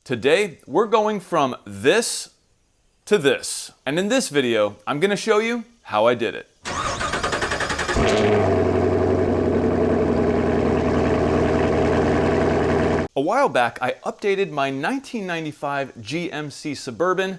Today, we're going from this to this. And in this video, I'm gonna show you how I did it. A while back, I updated my 1995 GMC Suburban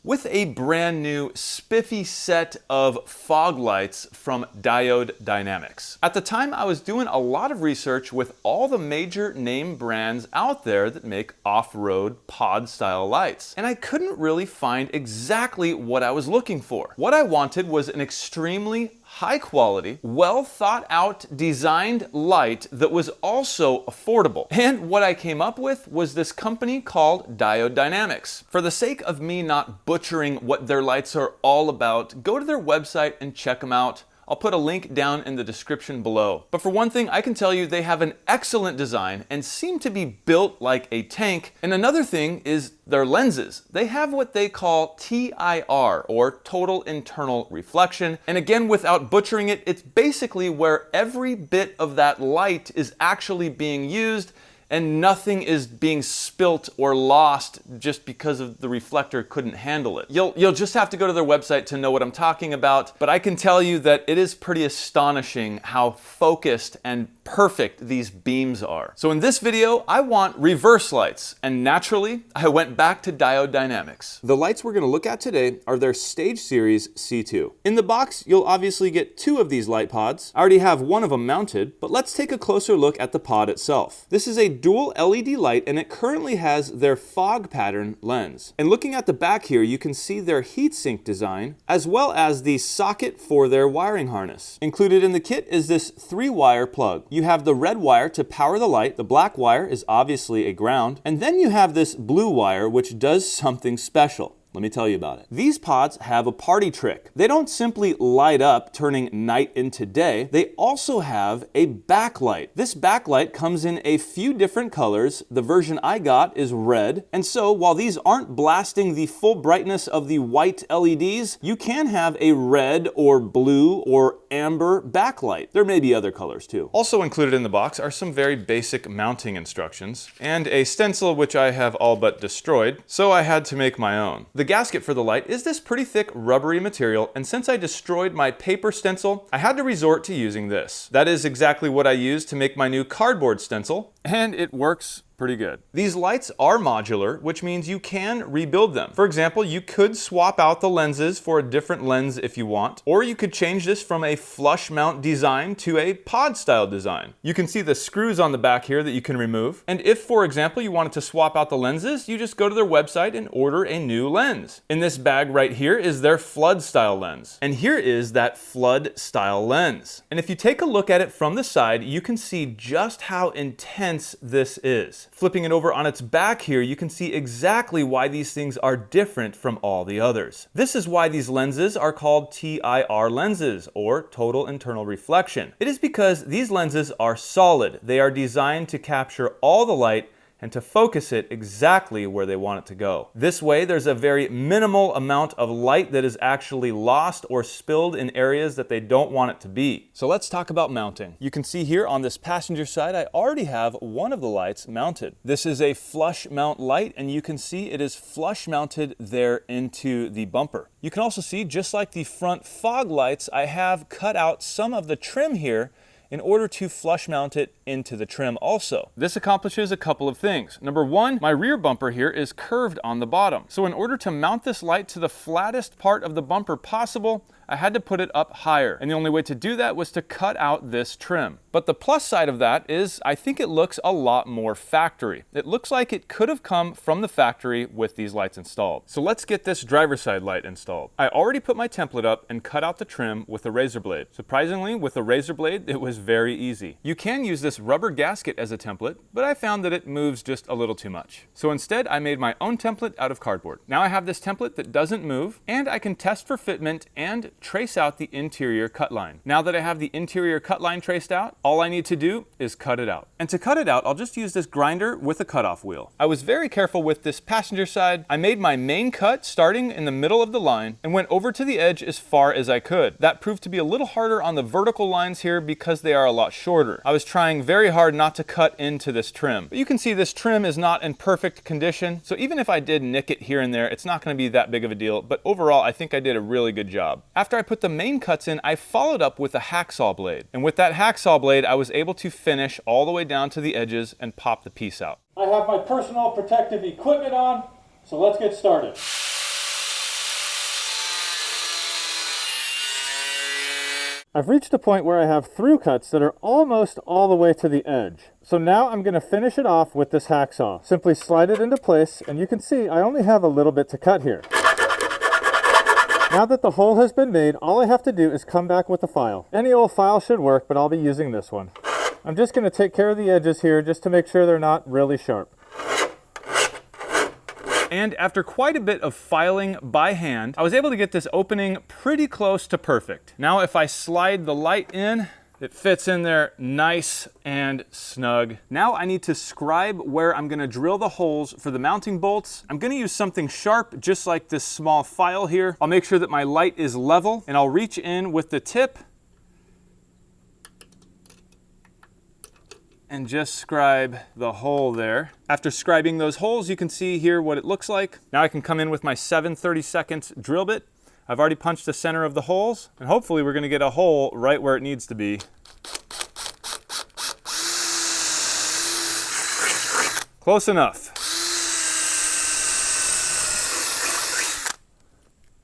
with a brand new spiffy set of fog lights from Diode Dynamics. At the time, I was doing a lot of research with all the major name brands out there that make off-road pod style lights, and I couldn't really find exactly what I was looking for. What I wanted was an extremely high quality, well thought out designed light that was also affordable. And what I came up with was this company called Diode Dynamics. For the sake of me not butchering what their lights are all about, go to their website and check them out. I'll put a link down in the description below. But for one thing, I can tell you they have an excellent design and seem to be built like a tank. And another thing is their lenses. They have what they call TIR, or Total Internal Reflection. And again, without butchering it, it's basically where every bit of that light is actually being used and nothing is being spilt or lost just because of the reflector couldn't handle it. You'll just have to go to their website to know what I'm talking about, but I can tell you that it is pretty astonishing how focused and perfect these beams are. So in this video, I want reverse lights, and naturally, I went back to Diode Dynamics. The lights we're gonna look at today are their Stage Series C2. In the box, you'll obviously get 2 of these light pods. I already have 1 of them mounted, but let's take a closer look at the pod itself. This is a dual LED light, and it currently has their fog pattern lens. And looking at the back here, you can see their heatsink design, as well as the socket for their wiring harness. Included in the kit is this 3-wire plug. You have the red wire to power the light, the black wire is obviously a ground, and then you have this blue wire which does something special. Let me tell you about it. These pods have a party trick. They don't simply light up, turning night into day. They also have a backlight. This backlight comes in a few different colors. The version I got is red. And so while these aren't blasting the full brightness of the white LEDs, you can have a red or blue or amber backlight. There may be other colors too. Also included in the box are some very basic mounting instructions and a stencil which I have all but destroyed, so I had to make my own. The gasket for the light is this pretty thick rubbery material, and since I destroyed my paper stencil, I had to resort to using this. That is exactly what I used to make my new cardboard stencil, and it works pretty good. These lights are modular, which means you can rebuild them. For example, you could swap out the lenses for a different lens if you want, or you could change this from a flush mount design to a pod style design. You can see the screws on the back here that you can remove. And if, for example, you wanted to swap out the lenses, you just go to their website and order a new lens. In this bag right here is their flood style lens. And here is that flood style lens. And if you take a look at it from the side, you can see just how intense this is. Flipping it over on its back here, you can see exactly why these things are different from all the others. This is why these lenses are called TIR lenses, or Total Internal Reflection. It is because these lenses are solid. They are designed to capture all the light and to focus it exactly where they want it to go. This way, there's a very minimal amount of light that is actually lost or spilled in areas that they don't want it to be. So let's talk about mounting. You can see here on this passenger side, I already have one of the lights mounted. This is a flush mount light, and you can see it is flush mounted there into the bumper. You can also see, just like the front fog lights, I have cut out some of the trim here in order to flush mount it into the trim also. This accomplishes a couple of things. Number one, my rear bumper here is curved on the bottom. So in order to mount this light to the flattest part of the bumper possible, I had to put it up higher. And the only way to do that was to cut out this trim. But the plus side of that is I think it looks a lot more factory. It looks like it could have come from the factory with these lights installed. So let's get this driver's side light installed. I already put my template up and cut out the trim with a razor blade. Surprisingly, with a razor blade, it was very easy. You can use this rubber gasket as a template, but I found that it moves just a little too much. So instead, I made my own template out of cardboard. Now I have this template that doesn't move, and I can test for fitment and trace out the interior cut line. Now that I have the interior cut line traced out, all I need to do is cut it out. And to cut it out, I'll just use this grinder with a cutoff wheel. I was very careful with this passenger side. I made my main cut starting in the middle of the line and went over to the edge as far as I could. That proved to be a little harder on the vertical lines here because they are a lot shorter. I was trying very hard not to cut into this trim. But you can see this trim is not in perfect condition, so even if I did nick it here and there, it's not going to be that big of a deal, but overall I think I did a really good job. After I put the main cuts in, I followed up with a hacksaw blade. And with that hacksaw blade, I was able to finish all the way down to the edges and pop the piece out. I have my personal protective equipment on, so let's get started. I've reached a point where I have through cuts that are almost all the way to the edge. So now I'm going to finish it off with this hacksaw. Simply slide it into place, and you can see I only have a little bit to cut here. Now that the hole has been made, all I have to do is come back with a file. Any old file should work, but I'll be using this one. I'm just going to take care of the edges here just to make sure they're not really sharp. And after quite a bit of filing by hand, I was able to get this opening pretty close to perfect. Now if I slide the light in, it fits in there nice and snug. Now I need to scribe where I'm going to drill the holes for the mounting bolts. I'm going to use something sharp, just like this small file here. I'll make sure that my light is level, and I'll reach in with the tip and just scribe the hole there. After scribing those holes, you can see here what it looks like. Now I can come in with my 7/32 drill bit. I've already punched the center of the holes, and hopefully we're gonna get a hole right where it needs to be. Close enough.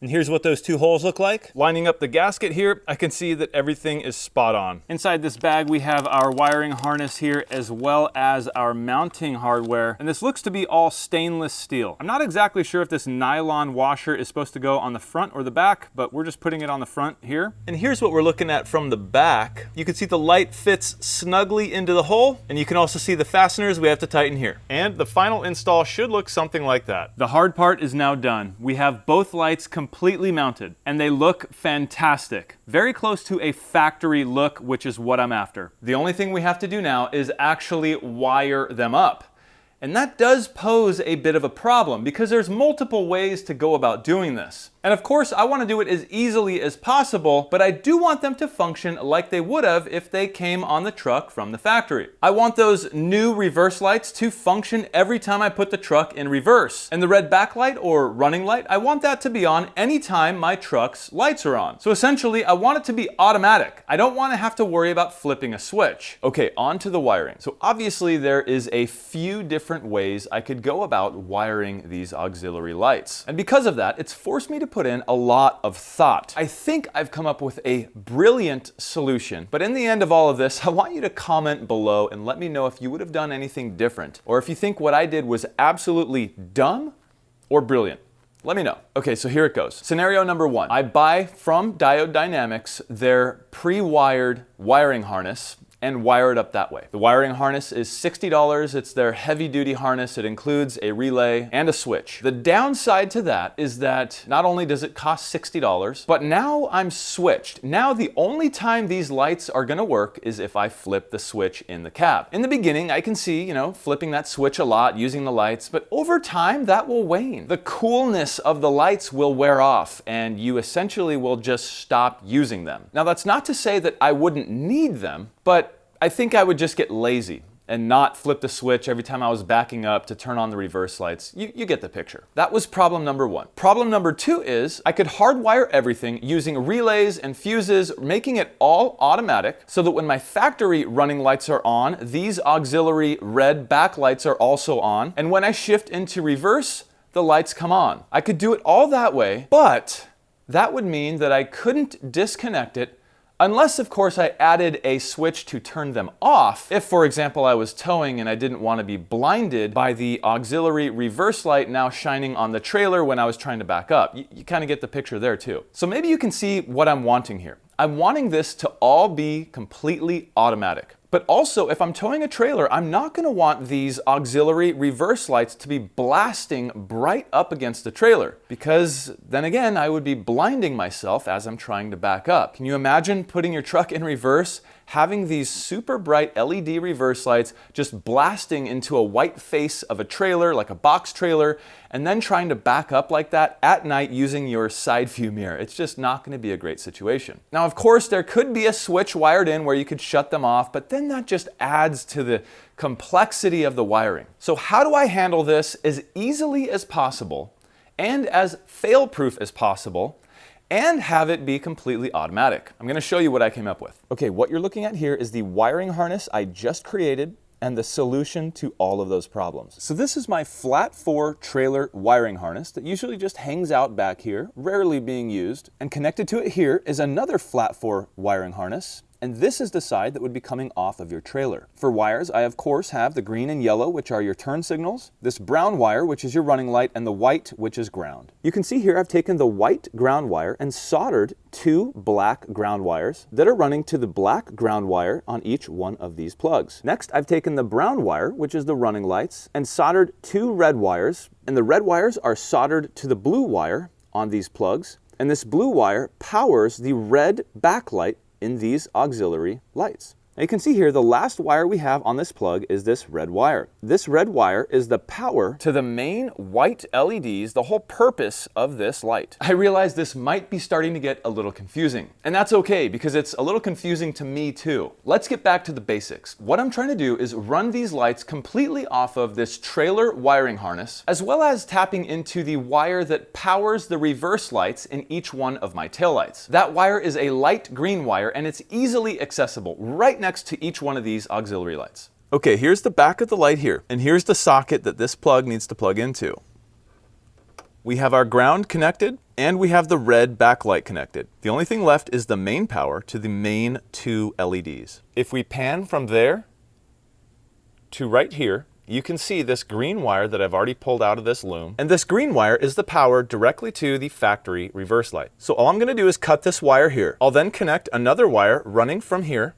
And here's what those two holes look like. Lining up the gasket here, I can see that everything is spot on. Inside this bag, we have our wiring harness here, as well as our mounting hardware. And this looks to be all stainless steel. I'm not exactly sure if this nylon washer is supposed to go on the front or the back, but we're just putting it on the front here. And here's what we're looking at from the back. You can see the light fits snugly into the hole, and you can also see the fasteners we have to tighten here. And the final install should look something like that. The hard part is now done. We have both lights completely mounted, and they look fantastic. Very close to a factory look, which is what I'm after. The only thing we have to do now is actually wire them up. And that does pose a bit of a problem because there's multiple ways to go about doing this. And of course, I want to do it as easily as possible, but I do want them to function like they would have if they came on the truck from the factory. I want those new reverse lights to function every time I put the truck in reverse. And the red backlight or running light, I want that to be on anytime my truck's lights are on. So essentially, I want it to be automatic. I don't want to have to worry about flipping a switch. Okay, on to the wiring. So obviously there is a few different ways I could go about wiring these auxiliary lights. And because of that, it's forced me to put in a lot of thought. I think I've come up with a brilliant solution, but in the end of all of this, I want you to comment below and let me know if you would have done anything different, or if you think what I did was absolutely dumb or brilliant. Let me know. Okay, so here it goes. Scenario number one. I buy from Diode Dynamics their pre-wired wiring harness and wire it up that way. The wiring harness is $60. It's their heavy-duty harness. It includes a relay and a switch. The downside to that is that not only does it cost $60, but now I'm switched. Now the only time these lights are gonna work is if I flip the switch in the cab. In the beginning, I can see, flipping that switch a lot, using the lights, but over time, that will wane. The coolness of the lights will wear off, and you essentially will just stop using them. Now, that's not to say that I wouldn't need them, but I think I would just get lazy and not flip the switch every time I was backing up to turn on the reverse lights. You get the picture. That was problem number one. Problem number two is I could hardwire everything using relays and fuses, making it all automatic so that when my factory running lights are on, these auxiliary red backlights are also on. And when I shift into reverse, the lights come on. I could do it all that way, but that would mean that I couldn't disconnect it unless, of course, I added a switch to turn them off. If, for example, I was towing and I didn't want to be blinded by the auxiliary reverse light now shining on the trailer when I was trying to back up. You kind of get the picture there too. So maybe you can see what I'm wanting here. I'm wanting this to all be completely automatic. But also, if I'm towing a trailer, I'm not going to want these auxiliary reverse lights to be blasting bright up against the trailer, because then again, I would be blinding myself as I'm trying to back up. Can you imagine putting your truck in reverse, having these super bright LED reverse lights just blasting into a white face of a trailer, like a box trailer, and then trying to back up like that at night using your side view mirror? It's just not going to be a great situation. Now, of course, there could be a switch wired in where you could shut them off, but then then that just adds to the complexity of the wiring. So how do I handle this as easily as possible and as fail-proof as possible and have it be completely automatic? I'm going to show you what I came up with. Okay, what you're looking at here is the wiring harness I just created and the solution to all of those problems. So this is my flat 4 trailer wiring harness that usually just hangs out back here, rarely being used, and connected to it here is another flat 4 wiring harness. And this is the side that would be coming off of your trailer. For wires, I of course have the green and yellow, which are your turn signals, this brown wire, which is your running light, and the white, which is ground. You can see here I've taken the white ground wire and soldered 2 black ground wires that are running to the black ground wire on each one of these plugs. Next, I've taken the brown wire, which is the running lights, and soldered 2 red wires, and the red wires are soldered to the blue wire on these plugs, and this blue wire powers the red backlight in these auxiliary lights. Now you can see here the last wire we have on this plug is this red wire. This red wire is the power to the main white LEDs, the whole purpose of this light. I realize this might be starting to get a little confusing, and that's okay because it's a little confusing to me too. Let's get back to the basics. What I'm trying to do is run these lights completely off of this trailer wiring harness, as well as tapping into the wire that powers the reverse lights in each one of my taillights. That wire is a light green wire and it's easily accessible right next to each one of these auxiliary lights. Okay, here's the back of the light here, and here's the socket that this plug needs to plug into. We have our ground connected, and we have the red backlight connected. The only thing left is the main power to the main 2 LEDs. If we pan from there to right here, you can see this green wire that I've already pulled out of this loom. And this green wire is the power directly to the factory reverse light. So all I'm gonna do is cut this wire here. I'll then connect another wire running from here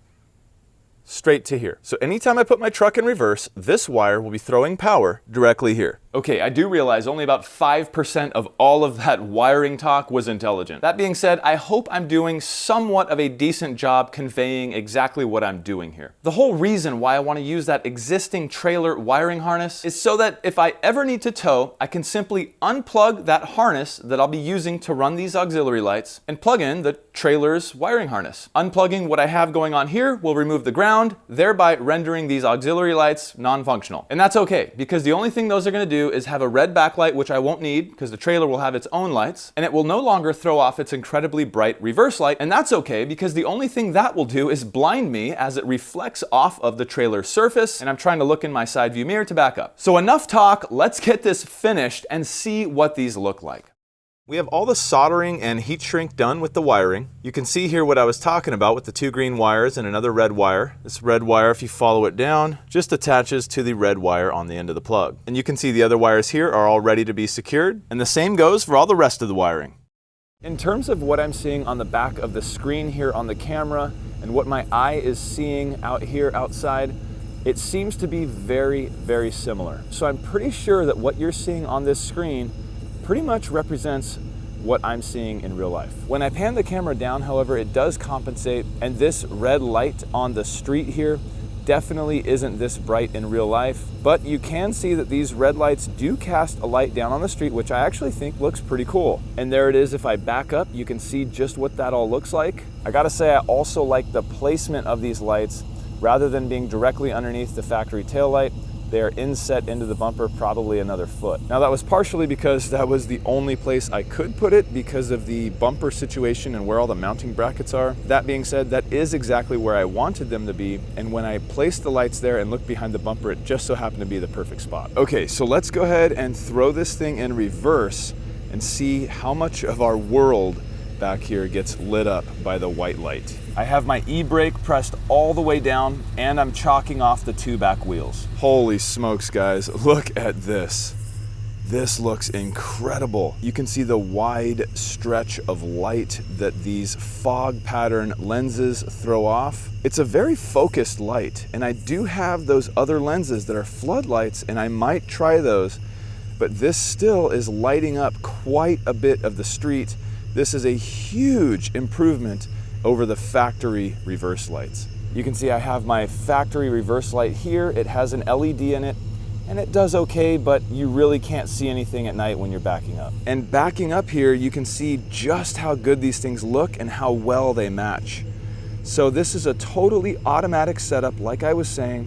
straight to here. So anytime I put my truck in reverse, this wire will be throwing power directly here. Okay, I do realize only about 5% of all of that wiring talk was intelligent. That being said, I hope I'm doing somewhat of a decent job conveying exactly what I'm doing here. The whole reason why I want to use that existing trailer wiring harness is so that if I ever need to tow, I can simply unplug that harness that I'll be using to run these auxiliary lights and plug in the trailer's wiring harness. Unplugging what I have going on here will remove the ground, thereby rendering these auxiliary lights non-functional. And that's okay, because the only thing those are going to do is have a red backlight, which I won't need because the trailer will have its own lights, and it will no longer throw off its incredibly bright reverse light. And that's okay because the only thing that will do is blind me as it reflects off of the trailer surface, and I'm trying to look in my side view mirror to back up. So enough talk, let's get this finished and see what these look like. We have all the soldering and heat shrink done with the wiring. You can see here what I was talking about with the 2 green wires and another red wire. This red wire, if you follow it down, just attaches to the red wire on the end of the plug. And you can see the other wires here are all ready to be secured. And the same goes for all the rest of the wiring. In terms of what I'm seeing on the back of the screen here on the camera and what my eye is seeing out here outside, it seems to be very, very similar. So I'm pretty sure that what you're seeing on this screen pretty much represents what I'm seeing in real life. When I pan the camera down, however, it does compensate, and this red light on the street here definitely isn't this bright in real life, but you can see that these red lights do cast a light down on the street, which I actually think looks pretty cool. And there it is. If I back up, you can see just what that all looks like. I gotta say, I also like the placement of these lights. Rather than being directly underneath the factory taillight, they are inset into the bumper probably another foot. Now that was partially because that was the only place I could put it because of the bumper situation and where all the mounting brackets are. That being said, that is exactly where I wanted them to be, and when I placed the lights there and looked behind the bumper, it just so happened to be the perfect spot. Okay, so let's go ahead and throw this thing in reverse and see how much of our world back here gets lit up by the white light. I have my e-brake pressed all the way down and I'm chalking off the 2 back wheels. Holy smokes, guys, look at this. This looks incredible. You can see the wide stretch of light that these fog pattern lenses throw off. It's a very focused light, and I do have those other lenses that are floodlights, and I might try those, but this still is lighting up quite a bit of the street. This is a huge improvement over the factory reverse lights. You can see I have my factory reverse light here. It has an LED in it, and it does okay, but you really can't see anything at night when you're backing up. And backing up here, you can see just how good these things look and how well they match. So this is a totally automatic setup. Like I was saying,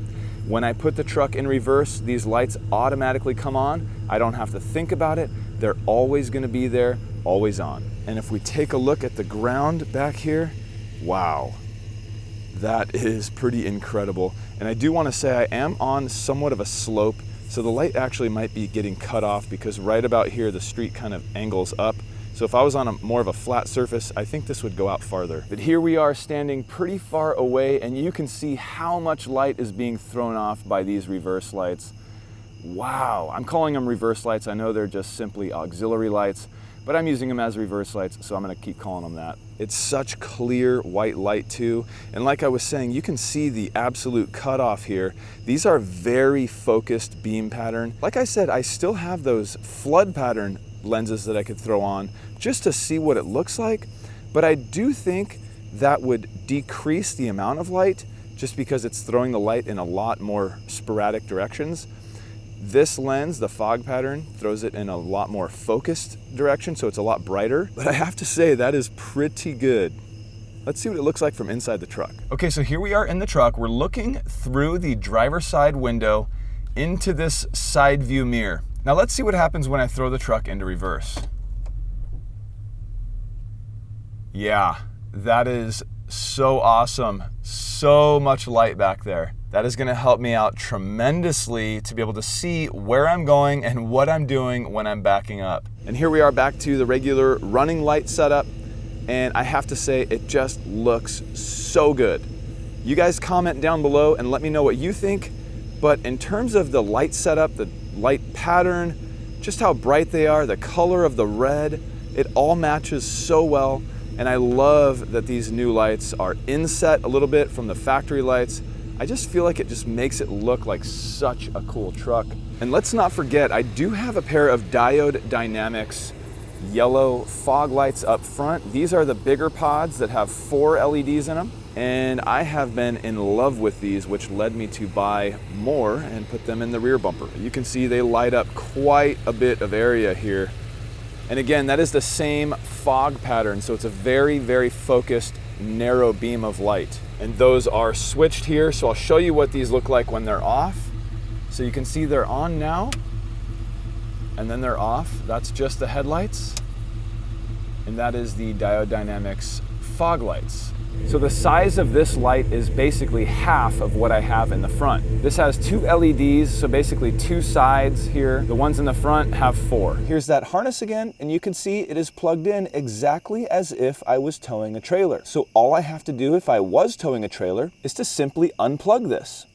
when I put the truck in reverse, these lights automatically come on. I don't have to think about it. They're always gonna be there, always on. And if we take a look at the ground back here, wow, that is pretty incredible. And I do wanna say I am on somewhat of a slope, so the light actually might be getting cut off because right about here, the street kind of angles up. So if I was on more of a flat surface, I think this would go out farther. But here we are standing pretty far away, and you can see how much light is being thrown off by these reverse lights. Wow, I'm calling them reverse lights. I know they're just simply auxiliary lights, but I'm using them as reverse lights, so I'm gonna keep calling them that. It's such clear white light too. And like I was saying, you can see the absolute cutoff here. These are very focused beam pattern. Like I said, I still have those flood pattern lenses that I could throw on just to see what it looks like. But I do think that would decrease the amount of light just because it's throwing the light in a lot more sporadic directions. This lens, the fog pattern, throws it in a lot more focused direction, so it's a lot brighter. But I have to say, that is pretty good. Let's see what it looks like from inside the truck. Okay, so here we are in the truck. We're looking through the driver's side window into this side view mirror. Now let's see what happens when I throw the truck into reverse. Yeah, that is so awesome. So much light back there. That is gonna help me out tremendously to be able to see where I'm going and what I'm doing when I'm backing up. And here we are back to the regular running light setup. And I have to say, it just looks so good. You guys comment down below and let me know what you think. But in terms of the light setup, the light pattern, just how bright they are, the color of the red, it all matches so well. And I love that these new lights are inset a little bit from the factory lights. I just feel like it just makes it look like such a cool truck. And let's not forget, I do have a pair of Diode Dynamics yellow fog lights up front. These are the bigger pods that have 4 LEDs in them. And I have been in love with these, which led me to buy more and put them in the rear bumper. You can see they light up quite a bit of area here. And again, that is the same fog pattern. So it's a very, very focused, narrow beam of light. And those are switched here. So I'll show you what these look like when they're off. So you can see they're on now, and then they're off. That's just the headlights. And that is the Diode Dynamics fog lights. So the size of this light is basically half of what I have in the front. This has 2 LEDs, so basically 2 sides here. The ones in the front have 4. Here's that harness again, and you can see it is plugged in exactly as if I was towing a trailer. So all I have to do if I was towing a trailer is to simply unplug this.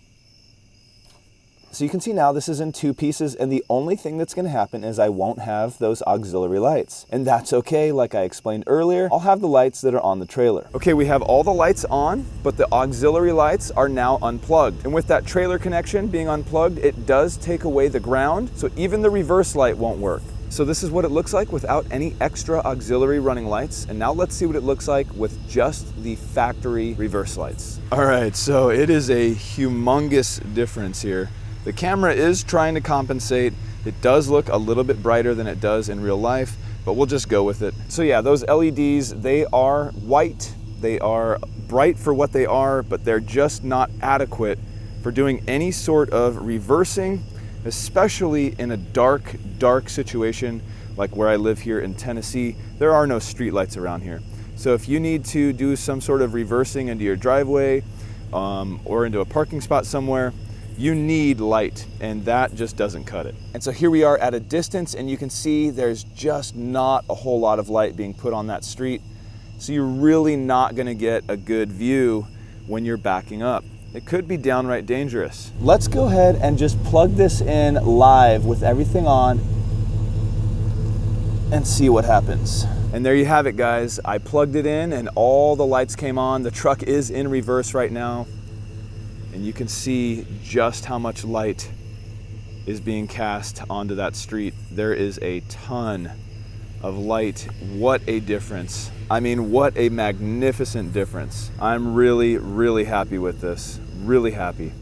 So you can see now this is in 2 pieces, and the only thing that's gonna happen is I won't have those auxiliary lights. And that's okay, like I explained earlier, I'll have the lights that are on the trailer. Okay, we have all the lights on, but the auxiliary lights are now unplugged. And with that trailer connection being unplugged, it does take away the ground, so even the reverse light won't work. So this is what it looks like without any extra auxiliary running lights. And now let's see what it looks like with just the factory reverse lights. All right, so it is a humongous difference here. The camera is trying to compensate. It does look a little bit brighter than it does in real life, but we'll just go with it. So yeah, those LEDs, they are white. They are bright for what they are, but they're just not adequate for doing any sort of reversing, especially in a dark, dark situation like where I live here in Tennessee. There are no street lights around here. So if you need to do some sort of reversing into your driveway or into a parking spot somewhere, you need light, and that just doesn't cut it. And so here we are at a distance, and you can see there's just not a whole lot of light being put on that street. So you're really not gonna get a good view when you're backing up. It could be downright dangerous. Let's go ahead and just plug this in live with everything on and see what happens. And there you have it, guys. I plugged it in and all the lights came on. The truck is in reverse right now. And you can see just how much light is being cast onto that street. There is a ton of light. What a difference. I mean, what a magnificent difference. I'm really, really happy with this. Really happy.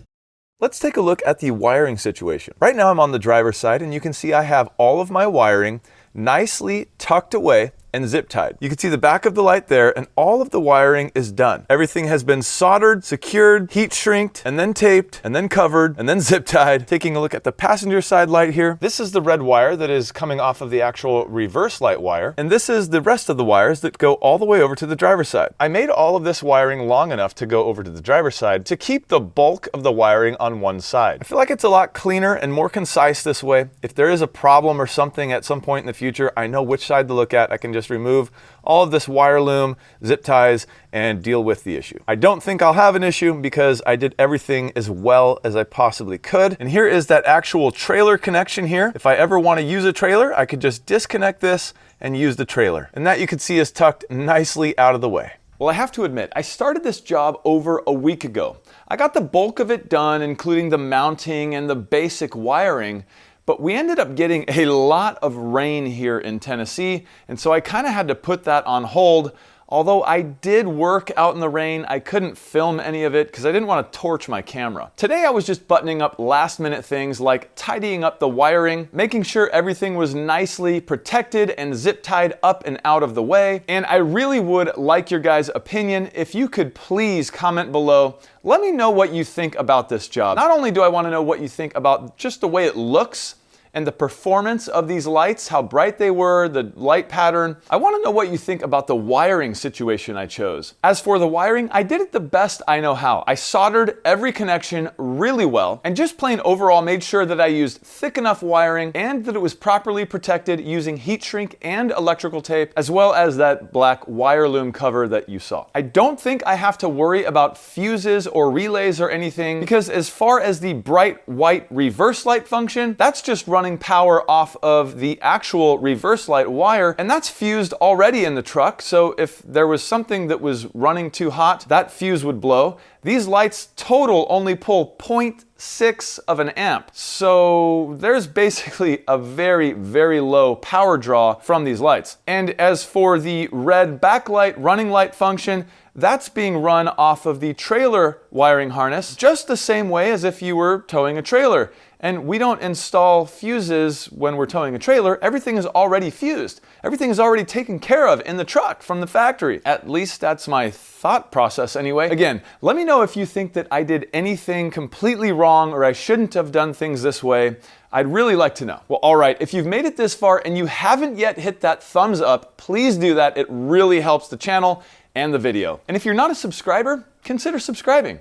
Let's take a look at the wiring situation. Right now I'm on the driver's side, and you can see I have all of my wiring nicely tucked away and zip tied. You can see the back of the light there, and all of the wiring is done. Everything has been soldered, secured, heat shrinked, and then taped, and then covered, and then zip tied. Taking a look at the passenger side light here. This is the red wire that is coming off of the actual reverse light wire, and this is the rest of the wires that go all the way over to the driver's side. I made all of this wiring long enough to go over to the driver's side to keep the bulk of the wiring on one side. I feel like it's a lot cleaner and more concise this way. If there is a problem or something at some point in the future, I know which side to look at. I can just remove all of this wire loom, zip ties, and deal with the issue. I don't think I'll have an issue because I did everything as well as I possibly could. And here is that actual trailer connection here. If I ever want to use a trailer, I could just disconnect this and use the trailer. And that you can see is tucked nicely out of the way. Well, I have to admit, I started this job over a week ago. I got the bulk of it done, including the mounting and the basic wiring, but we ended up getting a lot of rain here in Tennessee, and so I kind of had to put that on hold. Although I did work out in the rain, I couldn't film any of it because I didn't want to torch my camera. Today I was just buttoning up last minute things like tidying up the wiring, making sure everything was nicely protected and zip tied up and out of the way. And I really would like your guys' opinion. If you could please comment below, let me know what you think about this job. Not only do I want to know what you think about just the way it looks, and the performance of these lights, how bright they were, the light pattern. I want to know what you think about the wiring situation I chose. As for the wiring, I did it the best I know how. I soldered every connection really well, and just plain overall made sure that I used thick enough wiring and that it was properly protected using heat shrink and electrical tape, as well as that black wire loom cover that you saw. I don't think I have to worry about fuses or relays or anything, because as far as the bright white reverse light function, that's just running power off of the actual reverse light wire, and that's fused already in the truck, so if there was something that was running too hot, that fuse would blow. These lights total only pull 0.6 of an amp, so there's basically a very, very low power draw from these lights. And as for the red backlight running light function, that's being run off of the trailer wiring harness, just the same way as if you were towing a trailer. And we don't install fuses when we're towing a trailer. Everything is already fused. Everything is already taken care of in the truck from the factory. At least that's my thought process anyway. Again, let me know if you think that I did anything completely wrong or I shouldn't have done things this way. I'd really like to know. Well, all right, if you've made it this far and you haven't yet hit that thumbs up, please do that. It really helps the channel and the video. And if you're not a subscriber, consider subscribing.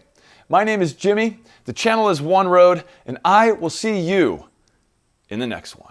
My name is Jimmy, the channel is One Road, and I will see you in the next one.